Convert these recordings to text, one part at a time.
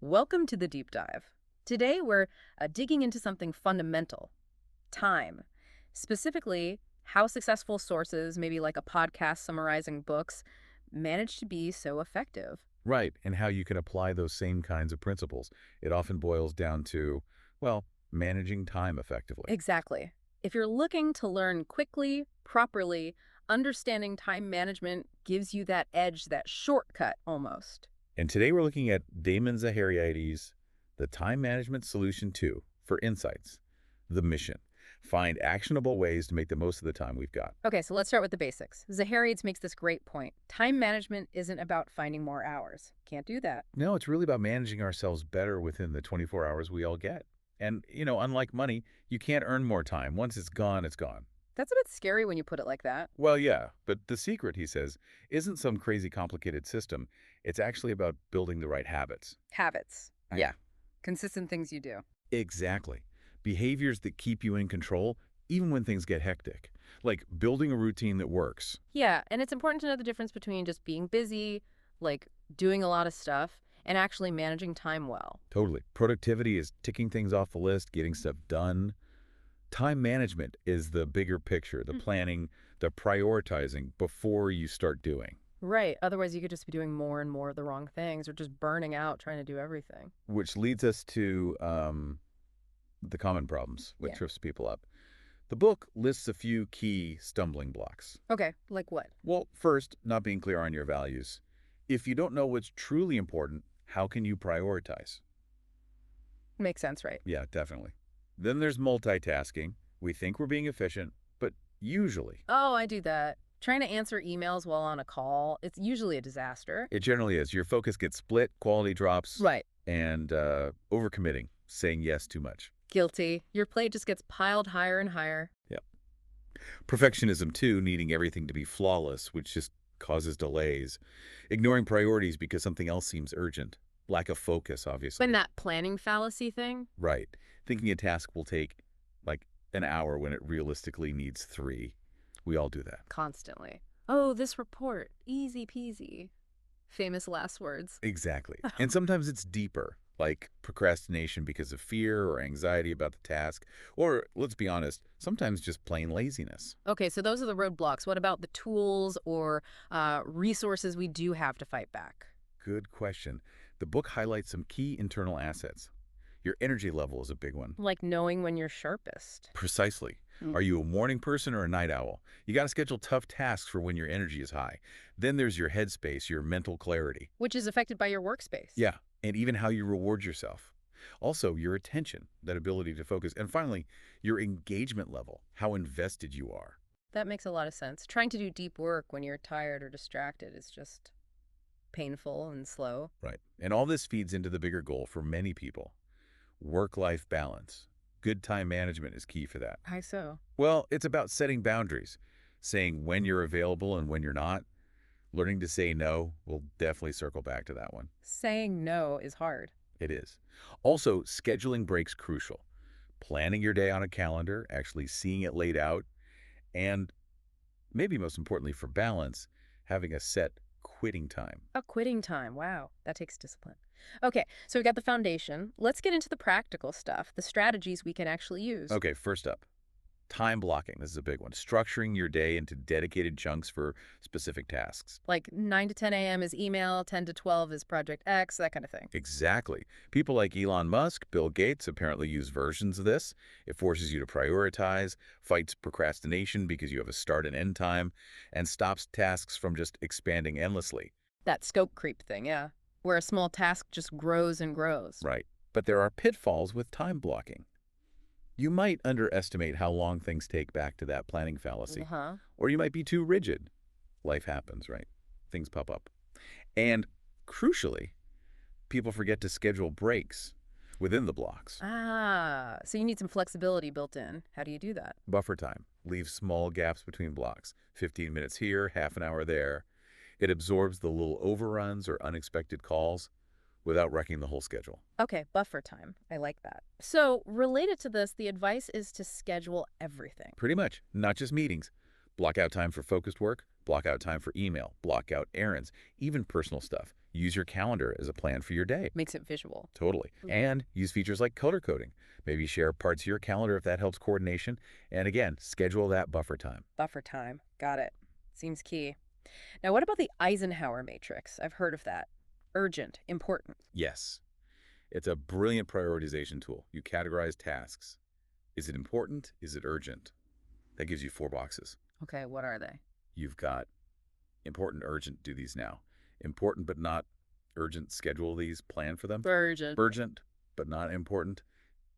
Welcome to the deep dive. Today we're digging into something fundamental, time. Specifically, how successful sources, maybe like a podcast summarizing books, manage to be so effective. Right, and how you can apply those same kinds of principles. It often boils down to, well, managing time effectively. Exactly. If you're looking to learn quickly, properly, understanding time management gives you that edge, that shortcut almost. And today we're looking at Damon Zahariades' The Time Management Solution 2 for Insights, the mission. Find actionable ways to make the most of the time we've got. Okay, so let's start with the basics. Zahariades makes this great point. Time management isn't about finding more hours. Can't do that. No, it's really about managing ourselves better within the 24 hours we all get. And, unlike money, you can't earn more time. Once it's gone, it's gone. That's a bit scary when you put it like that. Well, yeah, but the secret, he says, isn't some crazy complicated system. It's actually about building the right habits. Habits. Yeah. Consistent things you do. Exactly. Behaviors that keep you in control, even when things get hectic. Like building a routine that works. Yeah, and it's important to know the difference between just being busy, like doing a lot of stuff, and actually managing time well. Totally. Productivity is ticking things off the list, getting stuff done. Time management is the bigger picture, the planning, the prioritizing before you start doing. Right. Otherwise, you could just be doing more and more of the wrong things or just burning out trying to do everything. Which leads us to the common problems, what Yeah. trips people up. The book lists a few key stumbling blocks. Okay, like what? Well, first, not being clear on your values. If you don't know what's truly important, how can you prioritize? Makes sense, right? Yeah, definitely. Then there's multitasking. We think we're being efficient, but usually, Oh, I do that. Trying to answer emails while on a call, it's usually a disaster. it generally is. Your focus gets split, quality drops, Right. and overcommitting, saying yes too much. Guilty. Your plate just gets piled higher and higher. Yep. Perfectionism, too, needing everything to be flawless, which just causes delays. Ignoring priorities because something else seems urgent. Lack of focus, obviously. When that planning fallacy thing? Right. Thinking a task will take, like, an hour when it realistically needs 3. We all do that. Constantly. Oh, this report. Easy peasy. Famous last words. Exactly. And sometimes it's deeper, like procrastination because of fear or anxiety about the task, or, let's be honest, sometimes just plain laziness. Okay, so those are the roadblocks. What about the tools or resources we do have to fight back? Good question. The book highlights some key internal assets. Your energy level is a big one. Like knowing when you're sharpest. Precisely. Are you a morning person or a night owl? You got to schedule tough tasks for when your energy is high. Then there's your headspace, your mental clarity. Which is affected by your workspace. Yeah, and even how you reward yourself. Also, your attention, that ability to focus. And finally, your engagement level, how invested you are. That makes a lot of sense. Trying to do deep work when you're tired or distracted is just painful and slow. Right. And all this feeds into the bigger goal for many people. Work-life balance. Good time management is key for that. How so? Well, it's about setting boundaries, saying when you're available and when you're not. Learning to say no, we'll definitely circle back to that one. Saying no is hard. It is. Also, scheduling breaks crucial. Planning your day on a calendar, actually seeing it laid out, and maybe most importantly for balance, having a set quitting time. A quitting time. Wow, that takes discipline. Okay, so we got the foundation. Let's get into the practical stuff, the strategies we can actually use. Okay, first up, time blocking. This is a big one. Structuring your day into dedicated chunks for specific tasks. Like 9 to 10 a.m. is email, 10 to 12 is Project X, that kind of thing. Exactly. People like Elon Musk, Bill Gates apparently use versions of this. It forces you to prioritize, fights procrastination because you have a start and end time, and stops tasks from just expanding endlessly. That scope creep thing, yeah. Where a small task just grows and grows. Right. But there are pitfalls with time blocking. You might underestimate how long things take back to that planning fallacy. Or you might be too rigid. Life happens, right? Things pop up. And crucially, people forget to schedule breaks within the blocks. Ah, so you need some flexibility built in. How do you do that? Buffer time. Leave small gaps between blocks. 15 minutes here, half an hour there. It absorbs the little overruns or unexpected calls without wrecking the whole schedule. Okay, buffer time. I like that. So, related to this, the advice is to schedule everything. Pretty much. Not just meetings. Block out time for focused work. Block out time for email. Block out errands. Even personal stuff. Use your calendar as a plan for your day. Makes it visual. Totally. And use features like color coding. Maybe share parts of your calendar if that helps coordination. And again, schedule that buffer time. Buffer time. Got it. Seems key. Now, what about the Eisenhower matrix? I've heard of that. Urgent, important. Yes, it's a brilliant prioritization tool. You categorize tasks. Is it important? Is it urgent? That gives you 4 boxes. Okay, what are they? You've got important, urgent, do these now. Important but not urgent, schedule these, plan for them. Urgent. Urgent but not important,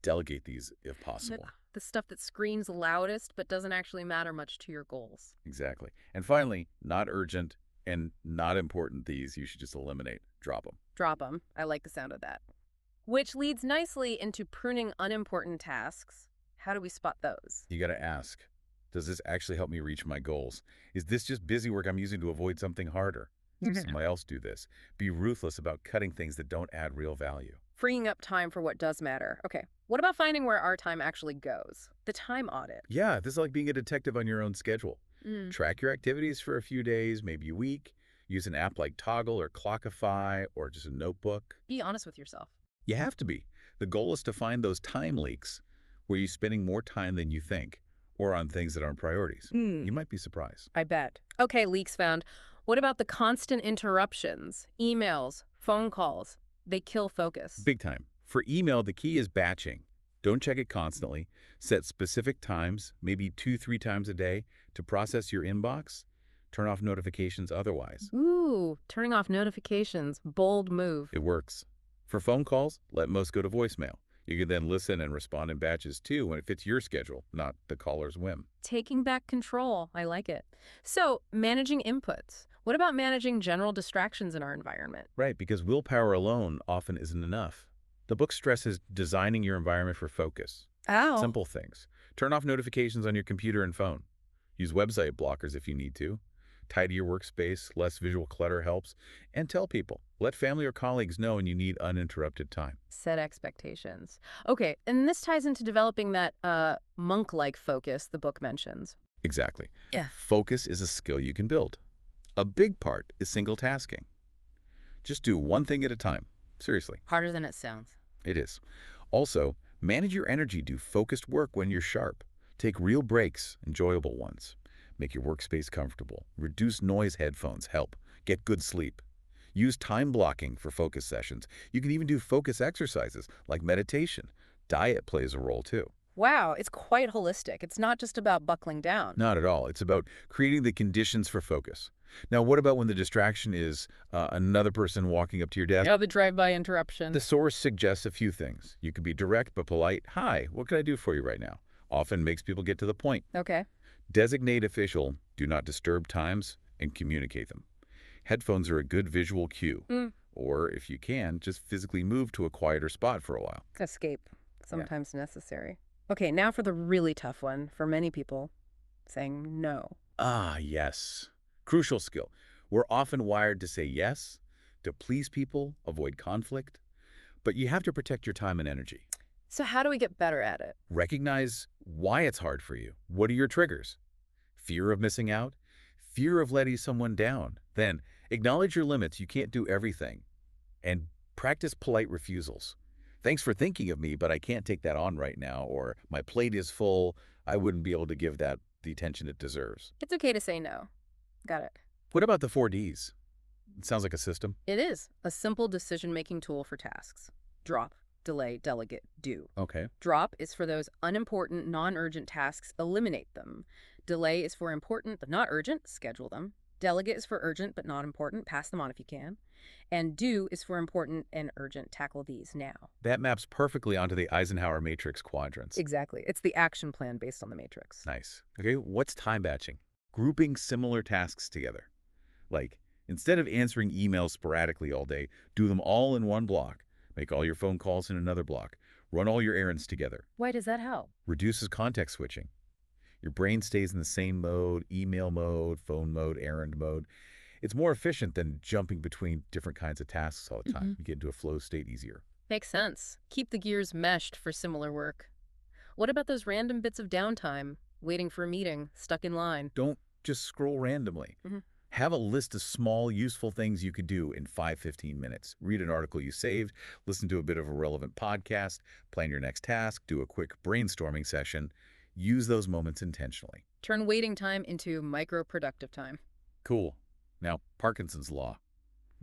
delegate these if possible. The stuff that screams loudest but doesn't actually matter much to your goals. Exactly. And finally, not urgent and not important, these you should just eliminate. Drop them. Drop them. I like the sound of that. Which leads nicely into pruning unimportant tasks. How do we spot those? You got to ask, does this actually help me reach my goals? Is this just busy work I'm using to avoid something harder? Somebody else do this. Be ruthless about cutting things that don't add real value. Freeing up time for what does matter. Okay, what about finding where our time actually goes? The time audit. Yeah, this is like being a detective on your own schedule. Track your activities for a few days, maybe a week. Use an app like Toggle or Clockify or just a notebook. Be honest with yourself. You have to be. The goal is to find those time leaks where you're spending more time than you think or on things that aren't priorities. You might be surprised. I bet. Okay, leaks found. What about the constant interruptions? Emails, phone calls. They kill focus. Big time. For email, the key is batching. Don't check it constantly. Set specific times, maybe 2-3 times a day, to process your inbox. Turn off notifications otherwise. Ooh, turning off notifications. Bold move. It works. For phone calls, let most go to voicemail. You can then listen and respond in batches too when it fits your schedule, not the caller's whim. Taking back control. I like it. So, managing inputs. What about managing general distractions in our environment? Right, because willpower alone often isn't enough. The book stresses designing your environment for focus. Ow. Simple things. Turn off notifications on your computer and phone. Use website blockers if you need to. Tidy your workspace, less visual clutter helps. And tell people, let family or colleagues know when you need uninterrupted time. Set expectations. Okay, and this ties into developing that monk-like focus the book mentions. Exactly. Yeah. Focus is a skill you can build. A big part is single tasking. Just do one thing at a time. Seriously. Harder than it sounds. It is. Also, manage your energy. Do focused work when you're sharp. Take real breaks, enjoyable ones. Make your workspace comfortable. Reduce noise headphones. Help. Get good sleep. Use time blocking for focus sessions. You can even do focus exercises like meditation. Diet plays a role too. Wow, it's quite holistic. It's not just about buckling down. Not at all. It's about creating the conditions for focus. Now, what about when the distraction is another person walking up to your desk? Yeah, the drive-by interruption. The source suggests a few things. You can be direct but polite. Hi, what can I do for you right now? Often makes people get to the point. Okay. Designate official, do not disturb times, and communicate them. Headphones are a good visual cue. Or, if you can, just physically move to a quieter spot for a while. Escape. Sometimes necessary. Okay, now for the really tough one for many people, saying no. Ah, yes. Crucial skill. We're often wired to say yes, to please people, avoid conflict, but you have to protect your time and energy. So how do we get better at it? Recognize why it's hard for you. What are your triggers? Fear of missing out? Fear of letting someone down? Then acknowledge your limits. You can't do everything. And practice polite refusals. Thanks for thinking of me, but I can't take that on right now, or my plate is full. I wouldn't be able to give that the attention it deserves. It's okay to say no. Got it. What about the 4Ds? It sounds like a system. It is a simple decision-making tool for tasks. Drop, delay, delegate, do. Okay. Drop is for those unimportant, non-urgent tasks. Eliminate them. Delay is for important but not urgent. Schedule them. Delegate is for urgent but not important. Pass them on if you can. And do is for important and urgent. Tackle these now. That maps perfectly onto the Eisenhower matrix quadrants. Exactly. It's the action plan based on the matrix. Nice. Okay, what's time batching? Grouping similar tasks together. Like, instead of answering emails sporadically all day, do them all in one block. Make all your phone calls in another block. Run all your errands together. Why does that help? Reduces context switching. Your brain stays in the same mode, email mode, phone mode, errand mode. It's more efficient than jumping between different kinds of tasks all the time. You get into a flow state easier. Makes sense. Keep the gears meshed for similar work. What about those random bits of downtime? Waiting for a meeting, stuck in line. Don't just scroll randomly. Have a list of small, useful things you could do in 5–15 minutes. Read an article you saved, listen to a bit of a relevant podcast, plan your next task, do a quick brainstorming session. Use those moments intentionally. Turn waiting time into micro-productive time. Cool. Now, Parkinson's law.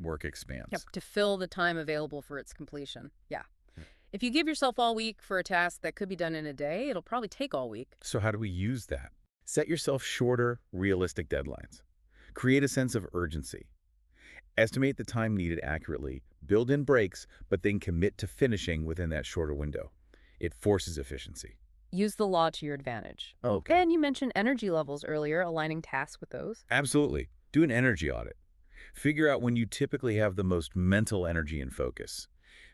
Work expands. Yep, to fill the time available for its completion. Yeah. If you give yourself all week for a task that could be done in a day, it'll probably take all week. So how do we use that? Set yourself shorter, realistic deadlines. Create a sense of urgency. Estimate the time needed accurately. Build in breaks, but then commit to finishing within that shorter window. It forces efficiency. Use the law to your advantage. Okay. And you mentioned energy levels earlier, aligning tasks with those. Absolutely. Do an energy audit. Figure out when you typically have the most mental energy and focus.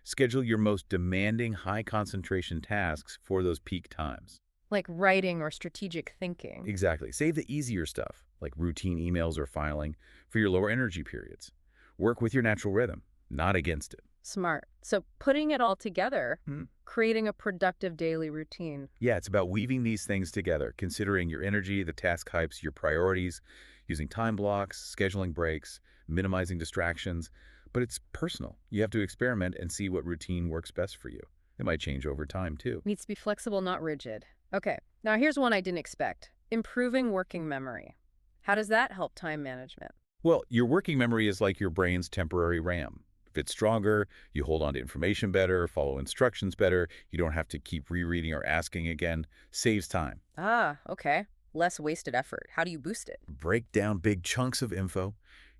Schedule your most demanding, high-concentration tasks for those peak times. Like writing or strategic thinking. Exactly. Save the easier stuff, like routine emails or filing, for your lower energy periods. Work with your natural rhythm, not against it. Smart. So putting it all together, creating a productive daily routine. Yeah, it's about weaving these things together, considering your energy, the task types, your priorities, using time blocks, scheduling breaks, minimizing distractions. But it's personal. You have to experiment and see what routine works best for you. It might change over time, too. Needs to be flexible, not rigid. Okay, now here's one I didn't expect. Improving working memory. How does that help time management? Well, your working memory is like your brain's temporary RAM. If it's stronger, you hold on to information better, follow instructions better, you don't have to keep rereading or asking again. Saves time. Ah, okay. Less wasted effort. How do you boost it? Break down big chunks of info.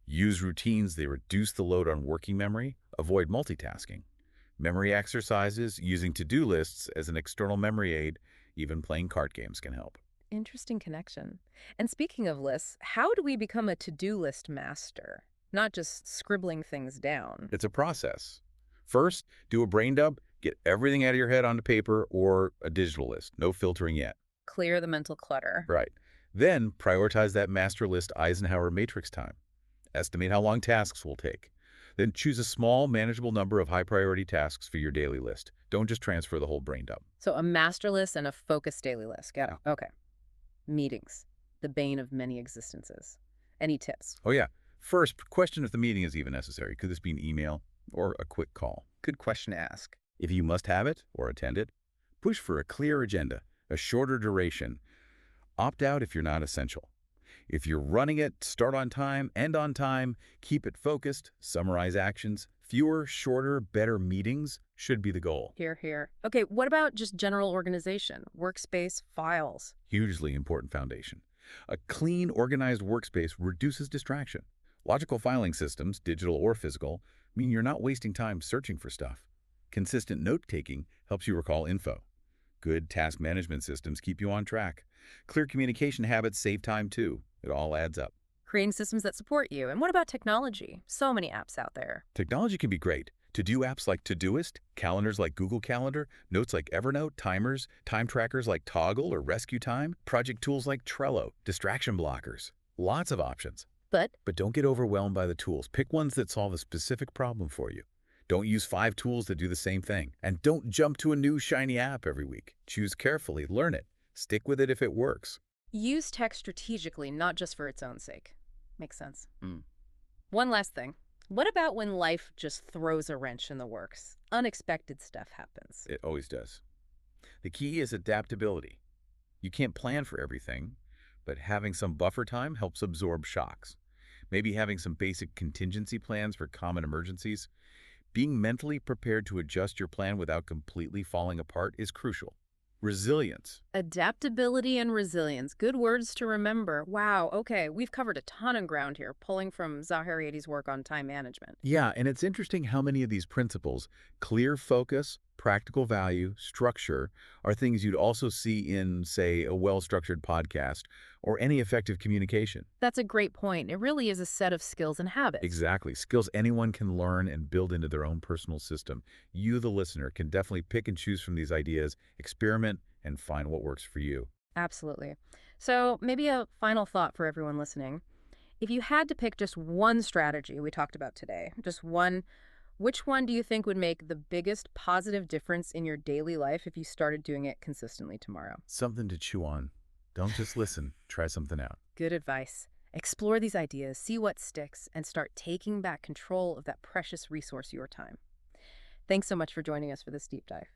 Use routines. They reduce the load on working memory. Avoid multitasking. Memory exercises, using to-do lists as an external memory aid. Even playing card games can help. Interesting connection. And speaking of lists, how do we become a to-do list master? Not just scribbling things down. It's a process. First, do a brain dump. Get everything out of your head onto paper or a digital list. No filtering yet. Clear the mental clutter. Right. Then, prioritize that master list Eisenhower matrix time. Estimate how long tasks will take. Then choose a small, manageable number of high-priority tasks for your daily list. Don't just transfer the whole brain dump. So a master list and a focused daily list. Got it. Okay. Meetings. The bane of many existences. Any tips? Oh, yeah. First, question if the meeting is even necessary. Could this be an email or a quick call? Good question to ask. If you must have it or attend it, push for a clear agenda, a shorter duration. Opt out if you're not essential. If you're running it, start on time, end on time, keep it focused, summarize actions. Fewer, shorter, better meetings should be the goal. Here, here. Okay, what about just general organization, workspace, files? Hugely important foundation. A clean, organized workspace reduces distraction. Logical filing systems, digital or physical, mean you're not wasting time searching for stuff. Consistent note-taking helps you recall info. Good task management systems keep you on track. Clear communication habits save time too. It all adds up. Creating systems that support you. And what about technology? So many apps out there. Technology can be great. To-do apps like Todoist, calendars like Google Calendar, notes like Evernote, timers, time trackers like Toggle or Rescue Time, project tools like Trello, distraction blockers. Lots of options. But don't get overwhelmed by the tools. Pick ones that solve a specific problem for you. Don't use 5 tools that do the same thing. And don't jump to a new shiny app every week. Choose carefully, learn it. Stick with it if it works. use tech strategically, not just for its own sake. Makes sense. One last thing. What about when life just throws a wrench in the works? Unexpected stuff happens. It always does. The key is adaptability. You can't plan for everything, but having some buffer time helps absorb shocks. Maybe having some basic contingency plans for common emergencies. Being mentally prepared to adjust your plan without completely falling apart is crucial. Resilience. Adaptability and resilience. Good words to remember. Wow, okay, we've covered a ton of ground here, pulling from Zahariades' work on time management. Yeah, and it's interesting how many of these principles, clear focus, practical value, structure, are things you'd also see in, say, a well-structured podcast or any effective communication. That's a great point. It really is a set of skills and habits. Exactly. Skills anyone can learn and build into their own personal system. You, the listener, can definitely pick and choose from these ideas, experiment, and find what works for you. Absolutely. So maybe a final thought for everyone listening. If you had to pick just one strategy we talked about today, just one, which one do you think would make the biggest positive difference in your daily life if you started doing it consistently tomorrow? Something to chew on. Don't just listen. Try something out. Good advice. Explore these ideas, see what sticks, and start taking back control of that precious resource, your time. Thanks so much for joining us for this deep dive.